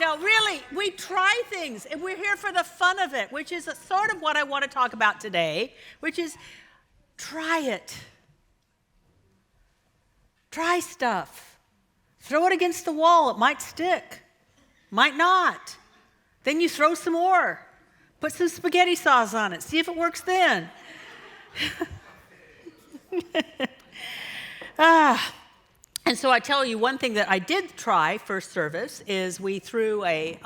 No, really, we try things, and we're here for the fun of it, which is sort of what I want to talk about today, which is try it. Try stuff. Throw it against the wall. It might stick. Might not. Then you throw some more. Put some spaghetti sauce on it. See if it works then. And so I tell you, one thing that I did try first service is we threw a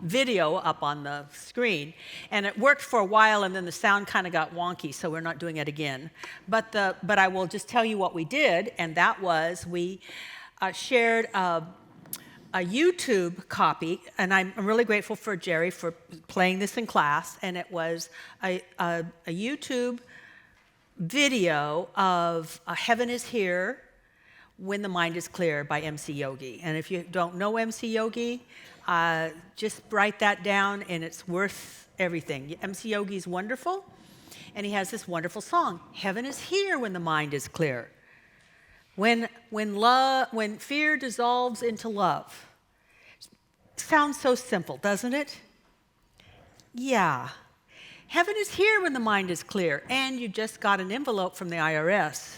video up on the screen, and it worked for a while, and then the sound kind of got wonky, so we're not doing it again. But I will just tell you what we did, and that was we shared a YouTube copy, and I'm really grateful for Jerry for playing this in class, and it was a YouTube video of Heaven is Here When the Mind is Clear by MC Yogi. And if you don't know MC Yogi, just write that down, and it's worth everything. MC Yogi's wonderful, and he has this wonderful song, Heaven is Here When the Mind is Clear. When fear dissolves into love. Sounds so simple, doesn't it? Yeah. Heaven is here when the mind is clear, and you just got an envelope from the IRS.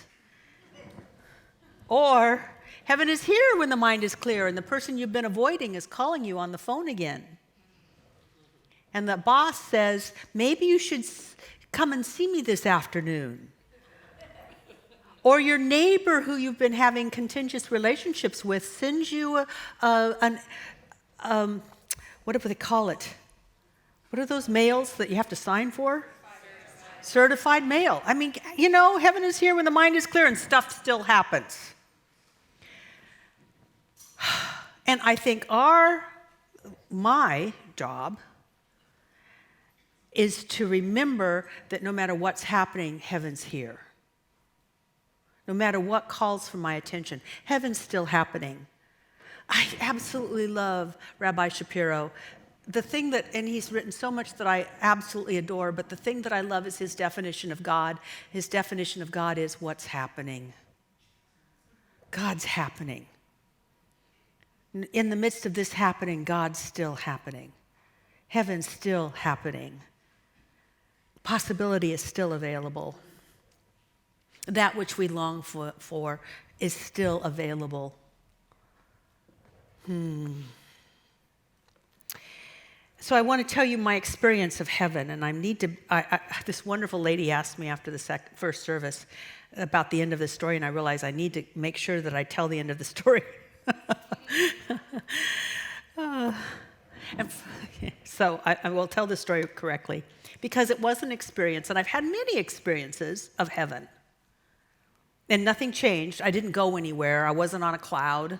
Or, heaven is here when the mind is clear, and the person you've been avoiding is calling you on the phone again. And the boss says, maybe you should come and see me this afternoon. Or your neighbor who you've been having contentious relationships with sends you what do they call it? What are those mails that you have to sign for? Certified mail. I mean, you know, heaven is here when the mind is clear, and stuff still happens. And I think my job is to remember that no matter what's happening, heaven's here. No matter what calls for my attention, heaven's still happening. I absolutely love Rabbi Shapiro. The thing that, and he's written so much that I absolutely adore, but the thing that I love is his definition of God. His definition of God is what's happening. God's happening. In the midst of this happening, God's still happening. Heaven's still happening. Possibility is still available. That which we long for is still available. So I want to tell you my experience of heaven, and this wonderful lady asked me after the first service about the end of the story, and I realized I need to make sure that I tell the end of the story. So I will tell the story correctly, because it was an experience, and I've had many experiences of heaven. And nothing changed. I didn't go anywhere. I wasn't on a cloud.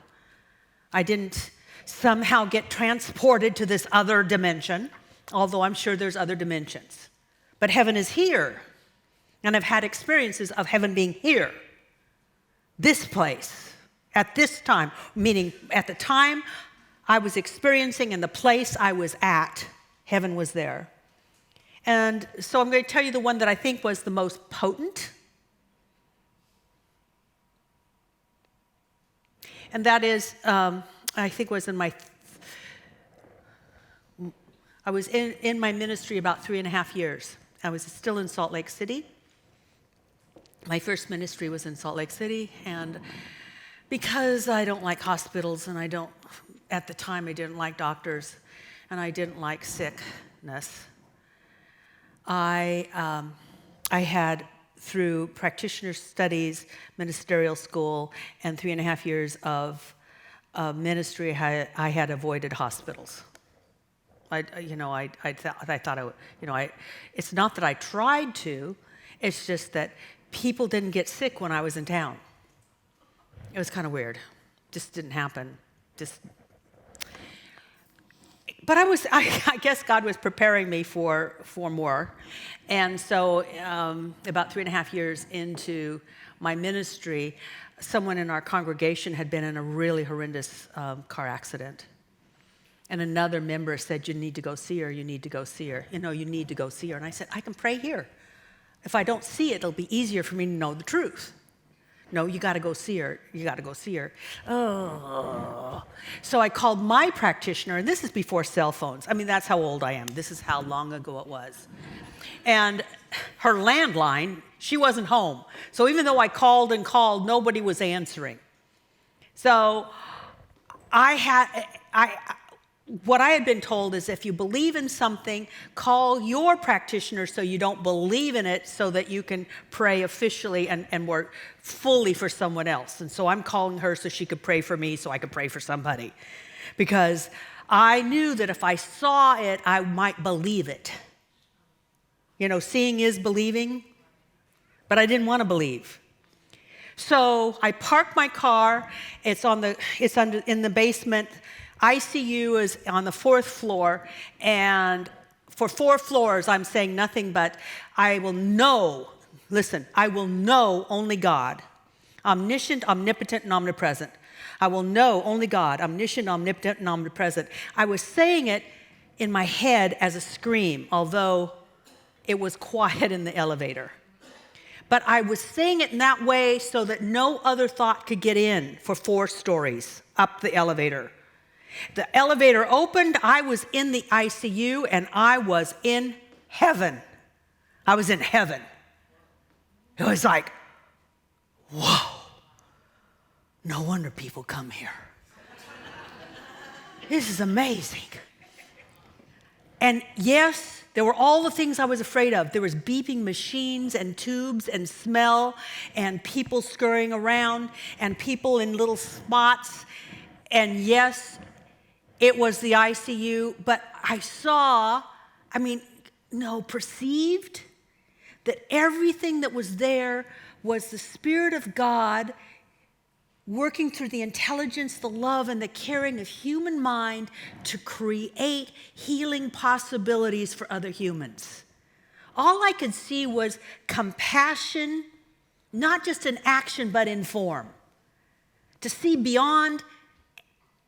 I didn't somehow get transported to this other dimension, although I'm sure there's other dimensions. But heaven is here. And I've had experiences of heaven being here. This place, at this time, meaning at the time I was experiencing and the place I was at, heaven was there. And so I'm going to tell you the one that I think was the most potent. And that is, I think was I was in my ministry about 3.5 years. I was still in Salt Lake City. My first ministry was in Salt Lake City, and because I don't like hospitals, and at the time I didn't like doctors, and I didn't like sickness, I had, through practitioner studies, ministerial school, and 3.5 years of ministry, I had avoided hospitals. It's not that I tried to, it's just that people didn't get sick when I was in town. It was kind of weird. Just didn't happen. But I guess God was preparing me for more. And so about 3.5 years into my ministry, someone in our congregation had been in a really horrendous car accident. And another member said, you need to go see her, you need to go see her. You need to go see her. And I said, I can pray here. If I don't see it, it'll be easier for me to know the truth. No, you got to go see her. You got to go see her. Oh. So I called my practitioner, and this is before cell phones. I mean, that's how old I am. This is how long ago it was. And her landline, she wasn't home. So even though I called and called, nobody was answering. So what I had been told is if you believe in something, call your practitioner so you don't believe in it so that you can pray officially and work fully for someone else. And so I'm calling her so she could pray for me so I could pray for somebody. Because I knew that if I saw it, I might believe it. You know, seeing is believing, but I didn't want to believe. So I parked my car. It's in the basement. ICU is on the 4th floor, and for 4 floors, I'm saying nothing but I will know only God, omniscient, omnipotent, and omnipresent. I will know only God, omniscient, omnipotent, and omnipresent. I was saying it in my head as a scream, although it was quiet in the elevator. But I was saying it in that way so that no other thought could get in for 4 stories up the elevator. The elevator opened, I was in the ICU, and I was in heaven. I was in heaven. It was like, whoa, no wonder people come here. This is amazing. And yes, there were all the things I was afraid of. There was beeping machines and tubes and smell and people scurrying around and people in little spots. And yes, it was the ICU, but I perceived that everything that was there was the Spirit of God working through the intelligence, the love, and the caring of human mind to create healing possibilities for other humans. All I could see was compassion, not just in action, but in form. To see beyond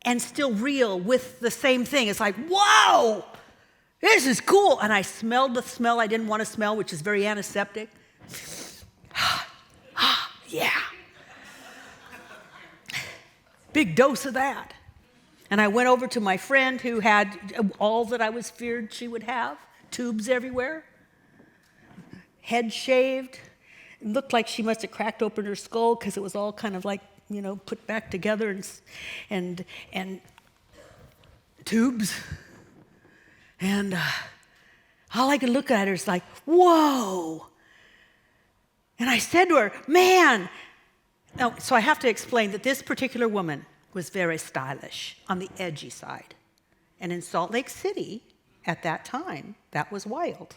and still real with the same thing. It's like, whoa, this is cool. And I smelled the smell I didn't want to smell, which is very antiseptic. Yeah. Big dose of that. And I went over to my friend who had all that I was feared she would have, tubes everywhere, head shaved. It looked like she must have cracked open her skull because it was all kind of like, put back together and tubes. And all I could look at her is like, whoa. And I said to her, man. Now, so I have to explain that this particular woman was very stylish, on the edgy side. And in Salt Lake City, at that time, that was wild.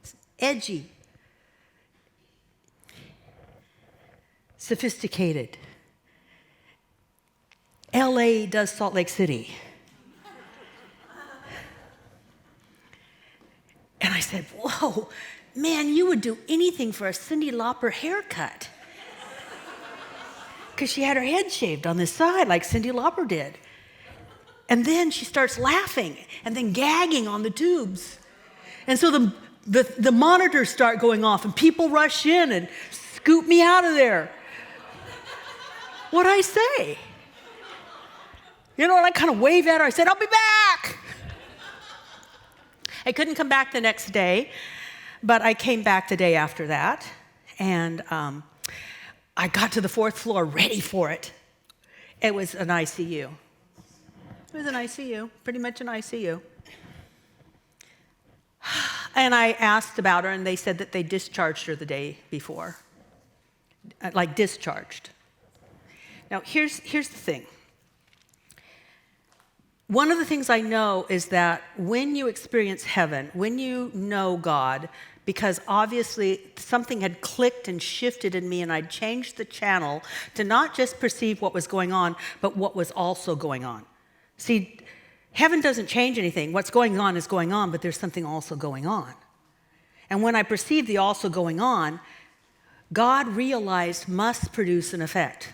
It's edgy. Sophisticated. LA does Salt Lake City. And I said, whoa, man, you would do anything for a Cyndi Lauper haircut. Because she had her head shaved on this side like Cyndi Lauper did. And then she starts laughing and then gagging on the tubes. And so the monitors start going off and people rush in and scoop me out of there. What'd I say? And I kind of waved at her. I said, I'll be back. I couldn't come back the next day, but I came back the day after that. And I got to the 4th floor ready for it. It was an ICU. It was an ICU, pretty much an ICU. And I asked about her, and they said that they discharged her the day before. Like discharged. Now, here's the thing. One of the things I know is that when you experience heaven, when you know God, because obviously something had clicked and shifted in me and I'd changed the channel to not just perceive what was going on, but what was also going on. See, heaven doesn't change anything. What's going on is going on, but there's something also going on. And when I perceived the also going on, God realized must produce an effect.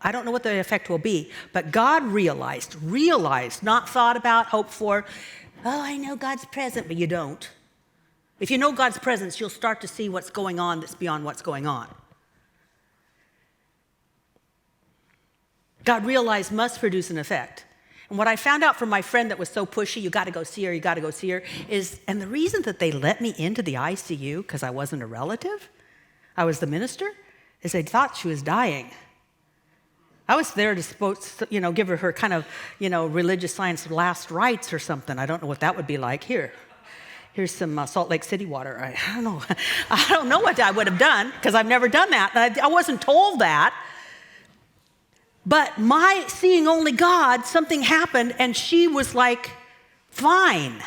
I don't know what the effect will be, but God realized, not thought about, hoped for. Oh, I know God's present, but you don't. If you know God's presence, you'll start to see what's going on that's beyond what's going on. God realized must produce an effect. And what I found out from my friend that was so pushy, you got to go see her, you got to go see her, is, and the reason that they let me into the ICU, because I wasn't a relative, I was the minister, is they thought she was dying. I was there to give her kind of, religious science last rites or something. I don't know what that would be like. Here's some Salt Lake City water. I don't know. I don't know what I would have done, because I've never done that. I wasn't told that. But my seeing only God, something happened, and she was like, fine.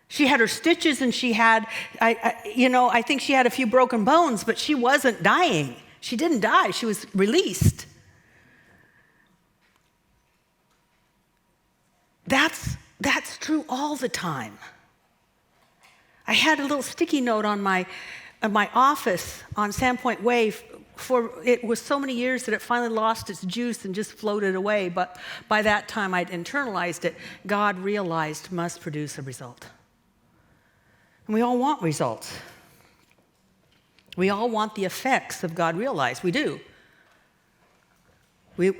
She had her stitches, and she had, I think she had a few broken bones, but she wasn't dying. She didn't die. She was released. That's true all the time. I had a little sticky note on my office on Sandpoint Way. For it was so many years that it finally lost its juice and just floated away. But by that time, I'd internalized it. God realized must produce a result. And we all want results. We all want the effects of God realized. We do. We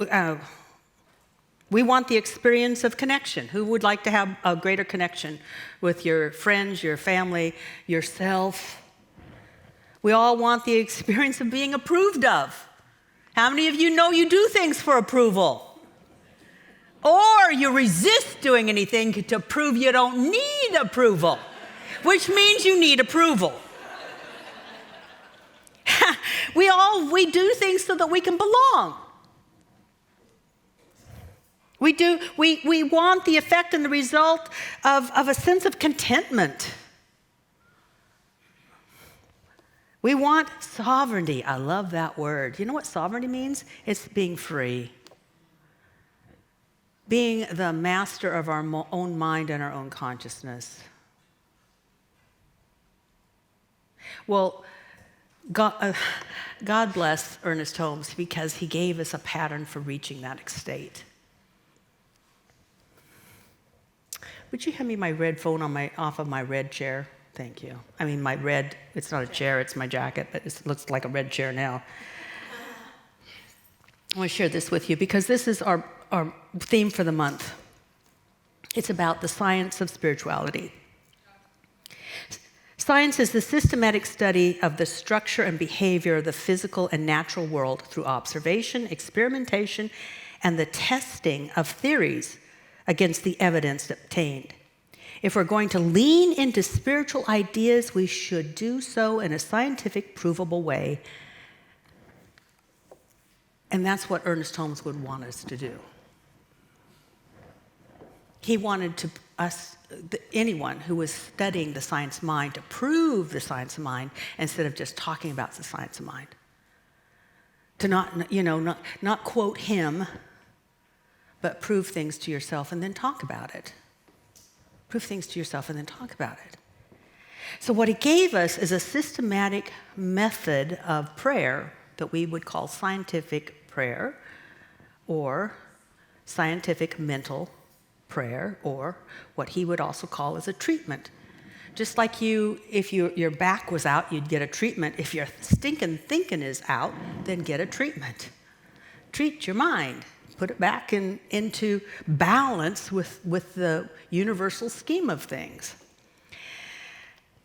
want the experience of connection. Who would like to have a greater connection with your friends, your family, yourself? We all want the experience of being approved of. How many of you know you do things for approval? Or you resist doing anything to prove you don't need approval, which means you need approval. We do things so that we can belong. We want the effect and the result of a sense of contentment. We want sovereignty. I love that word. You know what sovereignty means? It's being free. Being the master of our own mind and our own consciousness. Well, God bless Ernest Holmes, because he gave us a pattern for reaching that state. Would you hand me my red phone off of my red chair? Thank you. I mean, my red, it's not a chair, it's my jacket, but it looks like a red chair now. I want to share this with you because this is our theme for the month. It's about the science of spirituality. Science is the systematic study of the structure and behavior of the physical and natural world through observation, experimentation, and the testing of theories against the evidence obtained. If we're going to lean into spiritual ideas, we should do so in a scientific, provable way. And that's what Ernest Holmes would want us to do. He wanted anyone who was studying the science of mind to prove the science of mind instead of just talking about the science of mind. To not quote him, but prove things to yourself and then talk about it. Prove things to yourself and then talk about it. So what he gave us is a systematic method of prayer that we would call scientific prayer, or scientific mental prayer, or what he would also call as a treatment. Just like if your back was out, you'd get a treatment. If your stinking thinking is out, then get a treatment. Treat your mind. Put it back into balance with the universal scheme of things.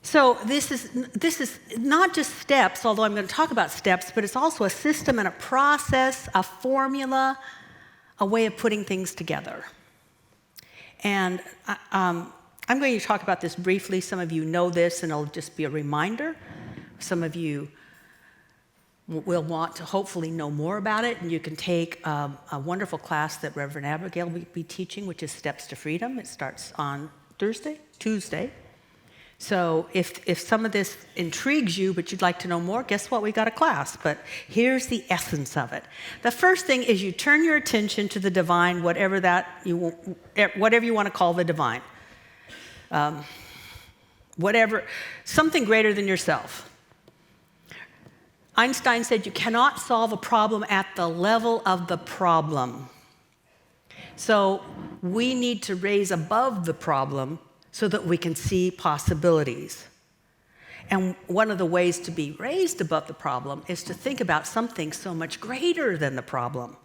So this is not just steps, although I'm going to talk about steps, but it's also a system and a process, a formula, a way of putting things together. And I'm going to talk about this briefly. Some of you know this, and it'll just be a reminder. Some of you will want to hopefully know more about it, and you can take a wonderful class that Reverend Abigail will be teaching, which is Steps to Freedom. It starts on Tuesday. So if some of this intrigues you, but you'd like to know more, guess what? We got a class, but here's the essence of it. The first thing is you turn your attention to the divine, whatever you want to call the divine. Something greater than yourself. Einstein said you cannot solve a problem at the level of the problem. So we need to raise above the problem so that we can see possibilities. And one of the ways to be raised above the problem is to think about something so much greater than the problem.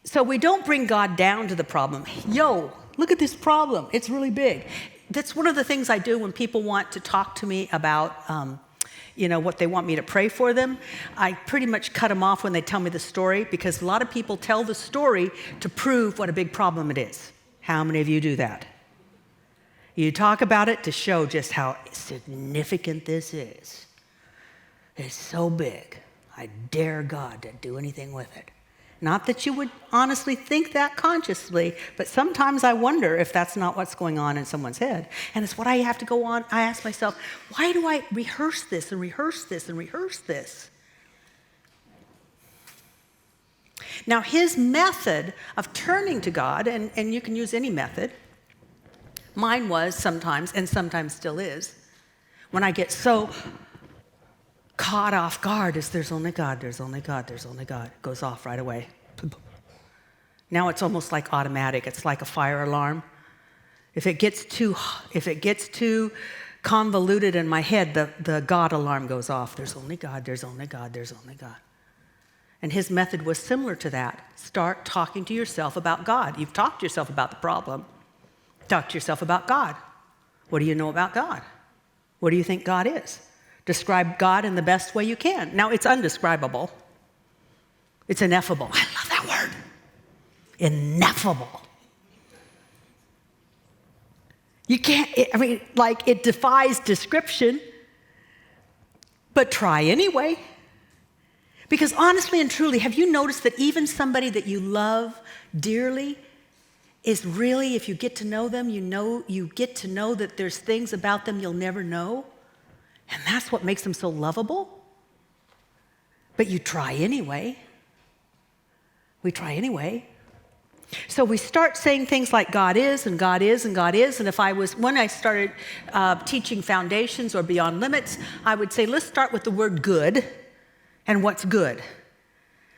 So we don't bring God down to the problem. Yo, look at this problem. It's really big. That's one of the things I do when people want to talk to me about what they want me to pray for them. I pretty much cut them off when they tell me the story, because a lot of people tell the story to prove what a big problem it is. How many of you do that? You talk about it to show just how significant this is. It's so big. I dare God to do anything with it. Not that you would honestly think that consciously, but sometimes I wonder if that's not what's going on in someone's head. And it's what I have to go on. I ask myself, why do I rehearse this and rehearse this and rehearse this? Now, his method of turning to God, and you can use any method, mine was sometimes, and sometimes still is, when I get so caught off guard, is there's only God, there's only God, there's only God. It goes off right away. Now it's almost like automatic. It's like a fire alarm. If it gets too convoluted in my head, the God alarm goes off. There's only God, there's only God, there's only God. And his method was similar to that. Start talking to yourself about God. You've talked to yourself about the problem. Talk to yourself about God. What do you know about God? What do you think God is? Describe God in the best way you can. Now, it's undescribable. It's ineffable. I love that word. Ineffable. You can't, it defies description, but try anyway. Because honestly and truly, have you noticed that even somebody that you love dearly is really, if you get to know them, you get to know that there's things about them you'll never know? And that's what makes them so lovable. But you try anyway. We try anyway. So we start saying things like God is, and God is, and God is. And when I started teaching foundations or beyond limits, I would say, let's start with the word good and what's good.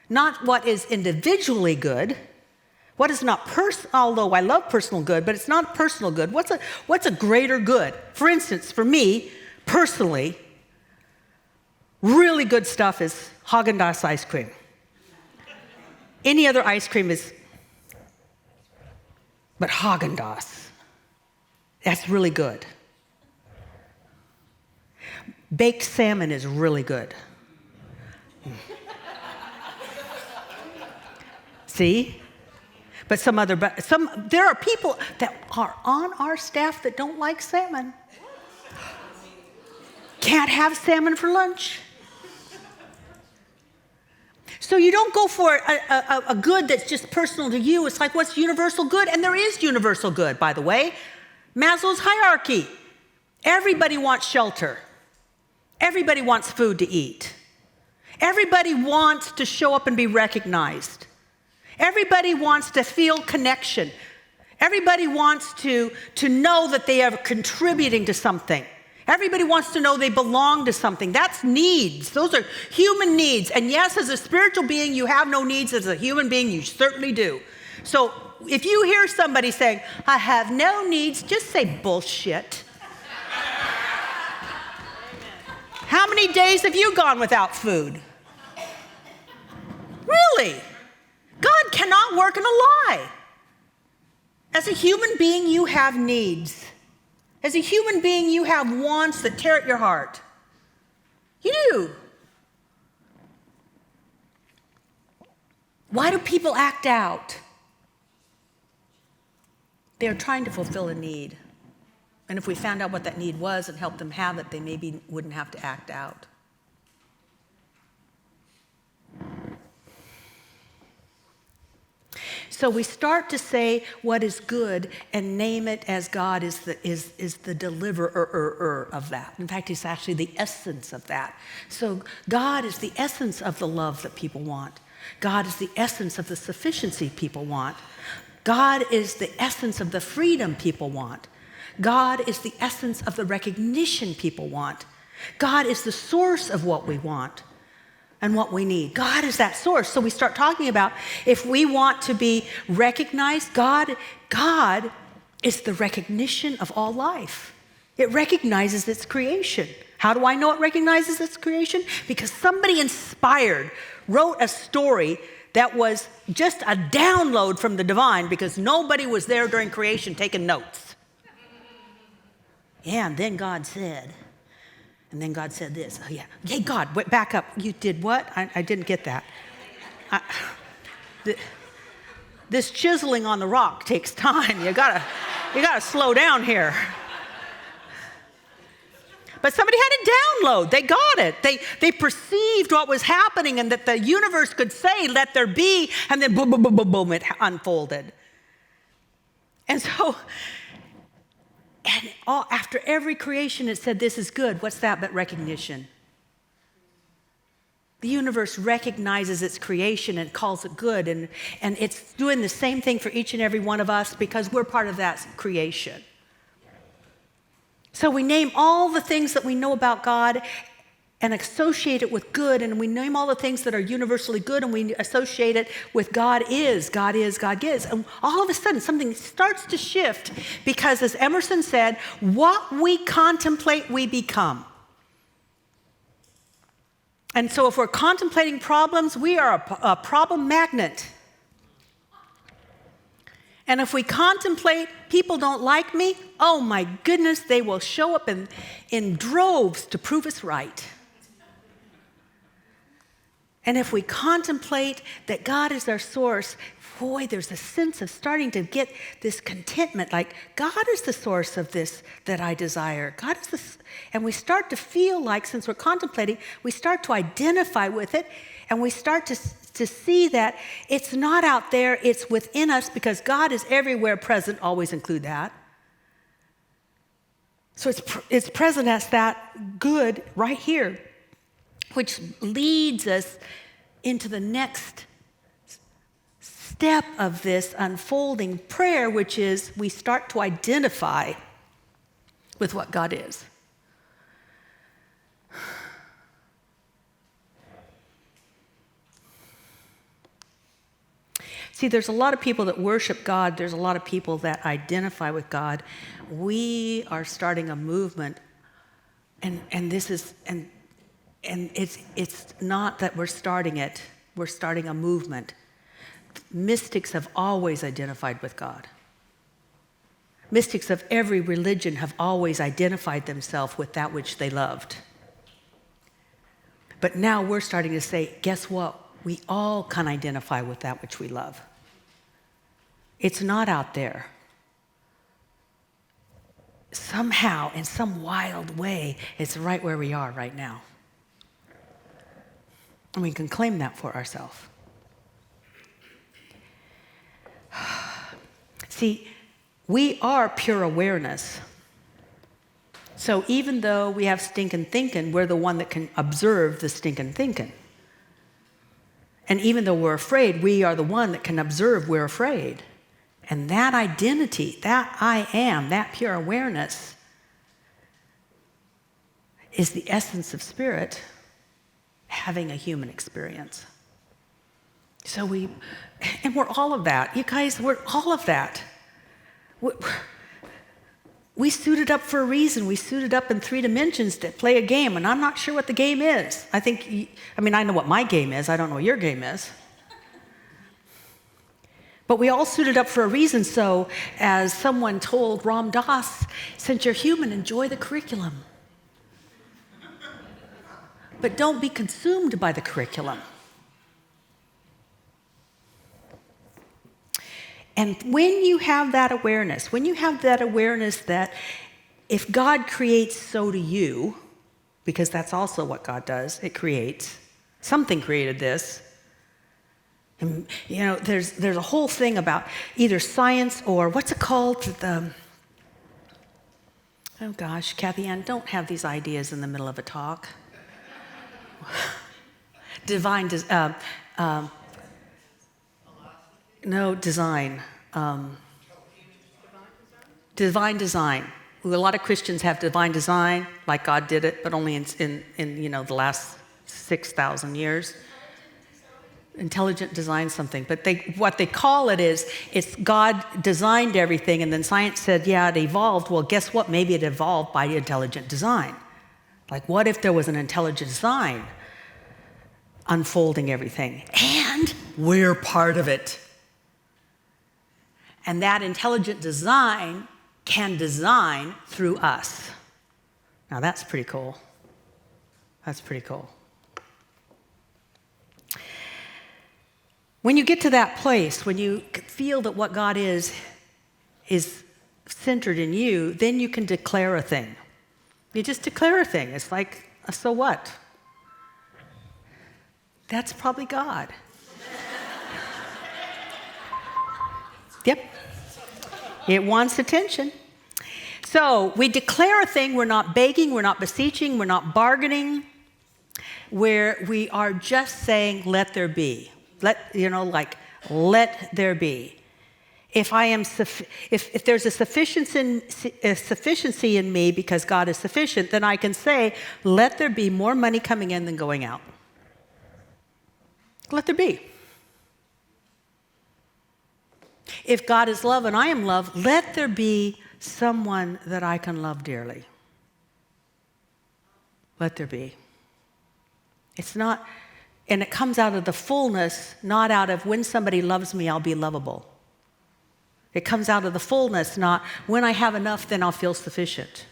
Not what is individually good. What is not although I love personal good, but it's not personal good. What's a greater good? For instance, for me, personally, really good stuff is Haagen-Dazs ice cream. Any other ice cream is, but Haagen-Dazs, that's really good. Baked salmon is really good. See? But there are people that are on our staff that don't like salmon. Can't have salmon for lunch. So you don't go for a good that's just personal to you. It's like, what's universal good? And there is universal good, by the way. Maslow's hierarchy. Everybody wants shelter. Everybody wants food to eat. Everybody wants to show up and be recognized. Everybody wants to feel connection. Everybody wants to know that they are contributing to something. Everybody wants to know they belong to something. That's needs. Those are human needs. And yes, as a spiritual being, you have no needs. As a human being, you certainly do. So if you hear somebody saying, I have no needs, just say bullshit. How many days have you gone without food? Really? God cannot work in a lie. As a human being, you have needs. As a human being, you have wants that tear at your heart. You do. Why do people act out? They are trying to fulfill a need. And if we found out what that need was and helped them have it, they maybe wouldn't have to act out. So we start to say what is good and name it as God is the deliverer of that. In fact, it's actually the essence of that. So God is the essence of the love that people want. God is the essence of the sufficiency people want. God is the essence of the freedom people want. God is the essence of the recognition people want. God is the source of what we want and what we need. God is that source. So we start talking about if we want to be recognized, God is the recognition of all life. It recognizes its creation. How do I know it recognizes its creation? Because somebody inspired wrote a story that was just a download from the divine because nobody was there during creation taking notes. Yeah, and then God said this. Oh, yeah. Hey, God, wait, back up. You did what? I didn't get that. This chiseling on the rock takes time. You gotta slow down here. But somebody had a download. They got it. They perceived what was happening and that the universe could say, let there be, and then boom, boom, boom, boom, boom, it unfolded. And so, after every creation, it said, this is good. What's that but recognition? The universe recognizes its creation and calls it good, and it's doing the same thing for each and every one of us because we're part of that creation. So we name all the things that we know about God and associate it with good, and we name all the things that are universally good and we associate it with God is, God is, God is. And all of a sudden something starts to shift because, as Emerson said, what we contemplate, we become. And so if we're contemplating problems, we are a problem magnet. And if we contemplate, people don't like me, oh my goodness, they will show up in droves to prove us right. And if we contemplate that God is our source, boy, there's a sense of starting to get this contentment, like God is the source of this that I desire. God is the, and we start to feel like, since we're contemplating, we start to identify with it, and we start to see that it's not out there, it's within us, because God is everywhere present, always include that. So it's present as that good right here, which leads us into the next step of this unfolding prayer, which is we start to identify with what God is. See, there's a lot of people that worship God. There's a lot of people that identify with God. We are starting a movement, and this is and it's not that we're starting it. We're starting a movement. Mystics have always identified with God. Mystics of every religion have always identified themselves with that which they loved. But now we're starting to say, guess what? We all can identify with that which we love. It's not out there. Somehow, in some wild way, it's right where we are right now. And we can claim that for ourselves. See, we are pure awareness. So even though we have stinking thinking, we're the one that can observe the stinking thinking. And even though we're afraid, we are the one that can observe we're afraid. And that identity, that I am, that pure awareness is the essence of spirit having a human experience. So we're all of that. You guys, we're all of that. We suited up for a reason. We suited up in 3 dimensions to play a game, and I'm not sure what the game is. I know what my game is. I don't know what your game is. But we all suited up for a reason. So as someone told Ram Dass, since you're human, enjoy the curriculum. But don't be consumed by the curriculum. And when you have that awareness that if God creates, so do you, because that's also what God does, it creates. Something created this. And, there's a whole thing about either science or, what's it called? Oh gosh, Kathianne, don't have these ideas in the middle of a talk. Design. Divine design. A lot of Christians have divine design, like God did it, but only in the last 6,000 years. Intelligent design something, but what they call it is, it's God designed everything, and then science said, yeah, it evolved. Well, guess what? Maybe it evolved by intelligent design. Like, what if there was an intelligent design unfolding everything? And We're part of it. And that intelligent design can design through us. Now that's pretty cool. That's pretty cool. When you get to that place, when you feel that what God is centered in you, then you can declare a thing. You just declare a thing. It's like, so what? That's probably God. Yep. It wants attention. So we declare a thing. We're not begging. We're not beseeching. We're not bargaining. Where we are just saying, let there be. Let there be. If there's a sufficiency in me because God is sufficient, then I can say, let there be more money coming in than going out. Let there be. If God is love and I am love, let there be someone that I can love dearly. Let there be. It's not, and it comes out of the fullness, not out of when somebody loves me, I'll be lovable. It comes out of the fullness, not when I have enough, then I'll feel sufficient.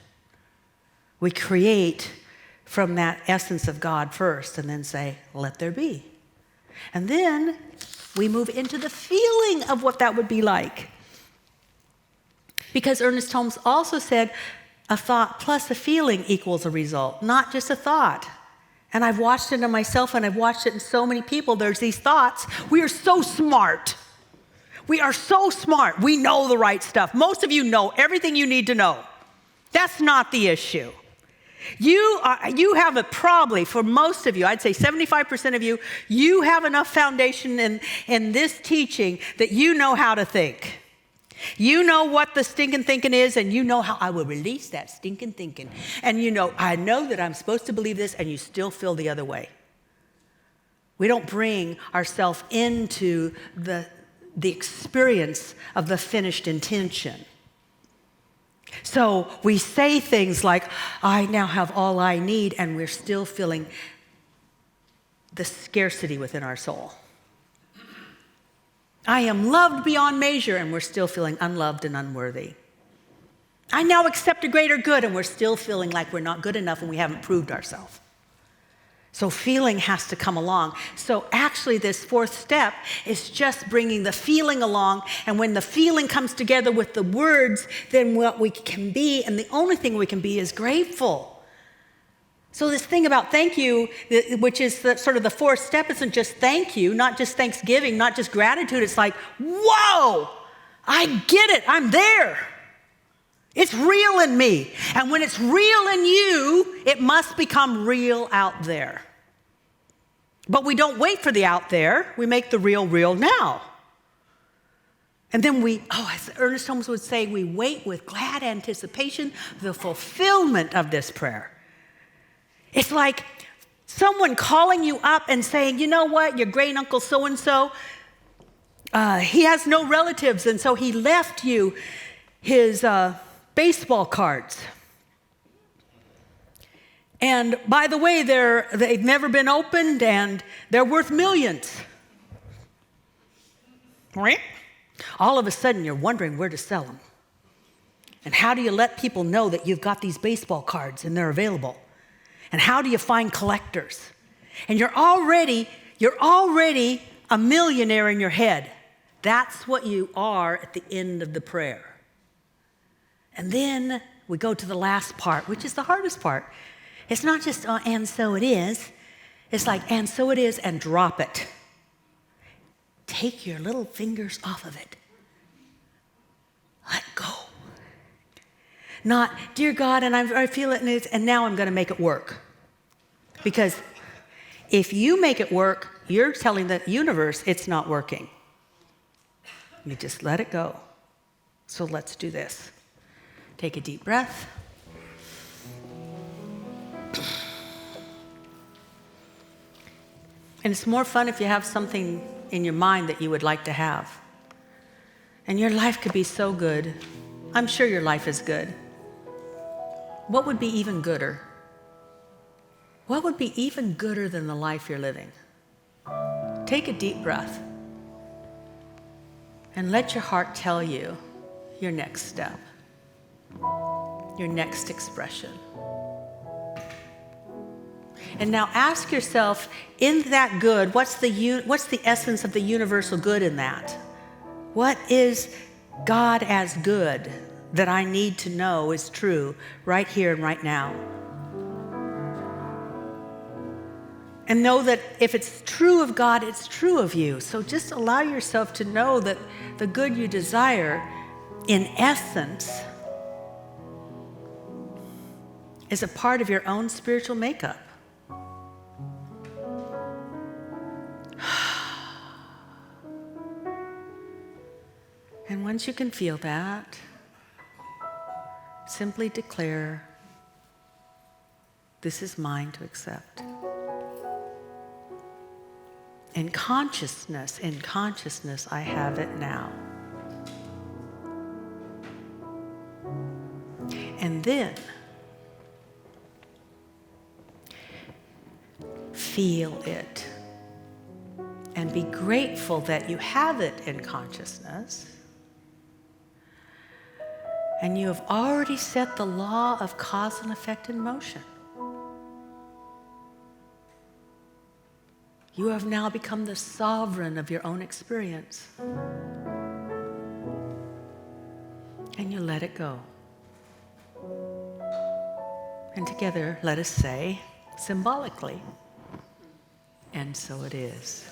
We create from that essence of God first and then say, let there be. And then we move into the feeling of what that would be like. Because Ernest Holmes also said, a thought plus a feeling equals a result, not just a thought. And I've watched it in myself, and I've watched it in so many people. There's these thoughts. We are so smart. We are so smart. We know the right stuff. Most of you know everything you need to know. That's not the issue. You have it probably, for most of you, I'd say 75% of you, you have enough foundation in this teaching that you know how to think. You know what the stinking thinking is, and you know how I will release that stinking thinking. And you know, I know that I'm supposed to believe this, and you still feel the other way. We don't bring ourselves into the experience of the finished intention. So we say things like, I now have all I need, and we're still feeling the scarcity within our soul. I am loved beyond measure, and we're still feeling unloved and unworthy. I now accept a greater good, and we're still feeling like we're not good enough and we haven't proved ourselves. So feeling has to come along. So actually this fourth step is just bringing the feeling along, and when the feeling comes together with the words, then what we can be, and the only thing we can be, is grateful. So this thing about thank you, which is sort of the fourth step, isn't just thank you, not just thanksgiving, not just gratitude. It's like, whoa, I get it, I'm there. It's real in me. And when it's real in you, it must become real out there. But we don't wait for the out there. We make the real now. And then as Ernest Holmes would say, we wait with glad anticipation the fulfillment of this prayer. It's like someone calling you up and saying, you know what, your great uncle so-and-so, he has no relatives, and so he left you his baseball cards. And by the way, they've never been opened, and they're worth millions. Right? All of a sudden, you're wondering where to sell them. And how do you let people know that you've got these baseball cards and they're available? And how do you find collectors? And you're already a millionaire in your head. That's what you are at the end of the prayer. And then we go to the last part, which is the hardest part. It's not just, and so it is. It's like, and so it is, and drop it. Take your little fingers off of it. Let go. Not, dear God, and I feel it, and now I'm going to make it work. Because if you make it work, you're telling the universe it's not working. You just let it go. So let's do this. Take a deep breath. And it's more fun if you have something in your mind that you would like to have. And your life could be so good. I'm sure your life is good. What would be even gooder? What would be even gooder than the life you're living? Take a deep breath. And let your heart tell you your next step, your next expression. And now ask yourself, in that good, what's the essence of the universal good in that? What is God as good that I need to know is true right here and right now? And know that if it's true of God, it's true of you. So just allow yourself to know that the good you desire, in essence, is a part of your own spiritual makeup. And once you can feel that, simply declare, this is mine to accept. In consciousness, I have it now. And then, feel it. And be grateful that you have it in consciousness. And you have already set the law of cause and effect in motion. You have now become the sovereign of your own experience. And you let it go. And together, let us say, symbolically, and so it is.